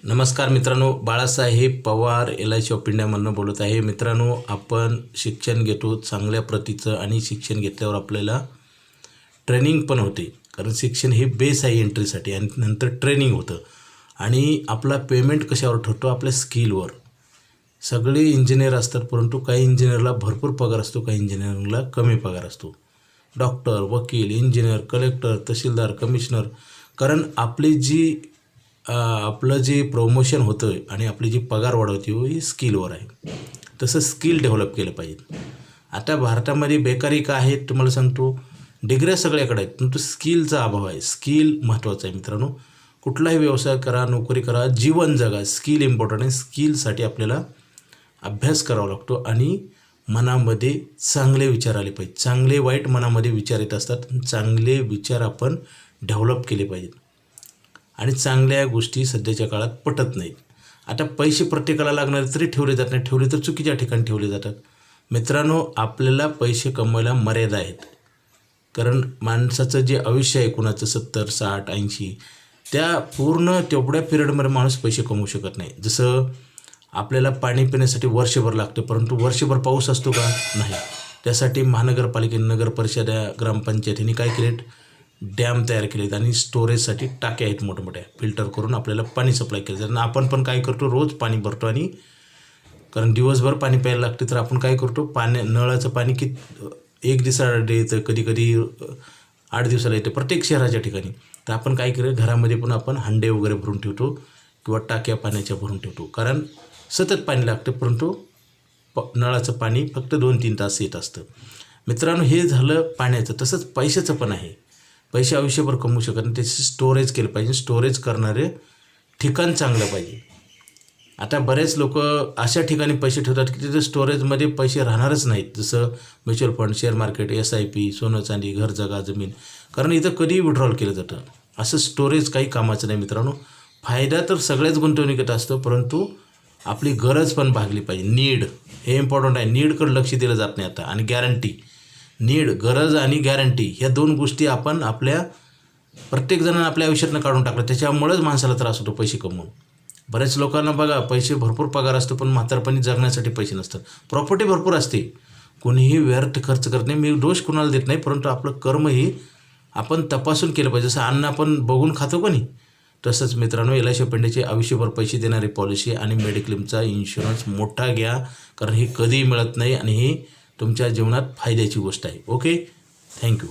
नमस्कार मित्रांनो, Balasaheb Pawar LIC of इंडियामधून बोलत आहे. मित्रांनो, आपण शिक्षण घेतो चांगल्या प्रतीचं आणि शिक्षण घेतल्यावर आपल्याला ट्रेनिंग पण होते. कारण शिक्षण हे बेस आहे एंट्रीसाठी आणि नंतर ट्रेनिंग होतं आणि आपला पेमेंट कशावर ठरतो? आपल्या स्किलवर. सगळे इंजिनियर असतात, परंतु काही इंजिनियरला भरपूर पगार असतो, काही इंजिनिअरिंगला कमी पगार असतो. डॉक्टर, वकील, इंजिनियर, कलेक्टर, तहसीलदार, कमिशनर. कारण आपलं जे प्रमोशन होतं आहे आणि आपली जी पगार वाढवते ही स्किलवर आहे. तसं स्किल डेव्हलप केलं पाहिजे. आता भारतामध्ये बेकारी का आहे तुम्हाला सांगतो. डिग्र्या सगळ्याकडे आहेत, परंतु स्किलचा अभाव आहे. स्किल महत्त्वाचं आहे मित्रांनो. कुठलाही व्यवसाय करा, नोकरी करा, जीवन जगा, स्किल इम्पॉर्टंट आहे. स्किलसाठी आपल्याला अभ्यास करावा लागतो आणि मनामध्ये चांगले विचार आले पाहिजे. चांगले वाईट मनामध्ये विचार येत असतात. चांगले विचार आपण डेव्हलप केले पाहिजेत आणि चांगल्या गोष्टी सध्याच्या काळात पटत नाहीत. आता पैसे प्रत्येकाला लागणारे तरी ठेवले जात नाही. ठेवले तर चुकीच्या ठिकाणी ठेवले जातात. मित्रांनो, आपल्याला पैसे कमवायला मर्यादा आहेत. कारण माणसाचं जे आयुष्य आहे, कुणाचं 70, 60, 80, त्या पूर्ण तेवढ्या पिरियडमध्ये माणूस पैसे कमवू शकत नाही. जसं आपल्याला पाणी पिण्यासाठी वर्षभर लागतं, परंतु वर्षभर पाऊस असतो का? नाही. त्यासाठी महानगरपालिकेने, नगर परिषद, ग्रामपंचायतीने काय केलेत? डॅम तयार केलेत आणि स्टोरेजसाठी टाक्या आहेत मोठमोठ्या. फिल्टर करून आपल्याला पाणी सप्लाय केलं जातं. आपण पण काय करतो? रोज पाणी भरतो आणि कारण दिवसभर पाणी प्यायला लागते, तर आपण काय करतो? नळाचं पाणी एक दिवसाला येतं, कधी कधी 8 दिवसाला येतं प्रत्येक शहराच्या ठिकाणी. तर आपण काय केलं? घरामध्ये पण आपण हंडे वगैरे भरून ठेवतो किंवा टाक्या पाण्याच्या भरून ठेवतो. कारण सतत पाणी लागतं, परंतु नळाचं पाणी फक्त 2-3 तास येत असतं. मित्रांनो, हे झालं पाण्याचं. तसंच पैशाचं पण आहे. पैसे आयुष्यभर कमवू शकत नाही. त्याचे स्टोरेज केलं पाहिजे. स्टोरेज करणारे ठिकाण चांगलं पाहिजे. आता बरेच लोक अशा ठिकाणी पैसे ठेवतात की तिथे स्टोरेजमध्ये पैसे राहणारच नाहीत. जसं mutual fund, share market, SIP, सोनं चांदी, घर जगा, जमीन. कारण इथं कधीही विड्रॉल केलं जातं. असं स्टोरेज काही कामाचं नाही मित्रांनो. फायदा तर सगळ्याच गुंतवणुकीत असतो, परंतु आपली गरज पण भागली पाहिजे. नीड हे इम्पॉर्टंट आहे. नीडकडे लक्ष दिलं जात नाही आता. आणि गॅरंटी. नीड, गरज आणि गॅरंटी ह्या 2 गोष्टी आपण प्रत्येकजणांना आपल्या आयुष्यातनं काढून टाकलं. त्याच्यामुळेच माणसाला त्रास होतो पैसे कमवून. बऱ्याच लोकांना बघा, पैसे भरपूर पगार असतो, पण म्हातारपणी जगण्यासाठी पैसे नसतात. प्रॉपर्टी भरपूर असते, कोणीही व्यर्थ खर्च करत नाही. मी दोष कुणाला देत नाही, परंतु आपलं कर्म ही आपण तपासून केलं पाहिजे. जसं अन्न आपण बघून खातो का नाही, तसंच मित्रांनो LIC ऑफ इंडियाचे आयुष्यभर पैसे देणारी पॉलिसी आणि मेडिक्लेमचा इन्शुरन्स मोठा घ्या. कारण ही कधीही मिळत नाही आणि ही तुमच्या जीवनात फायद्याची गोष्ट आहे. Okay, thank you.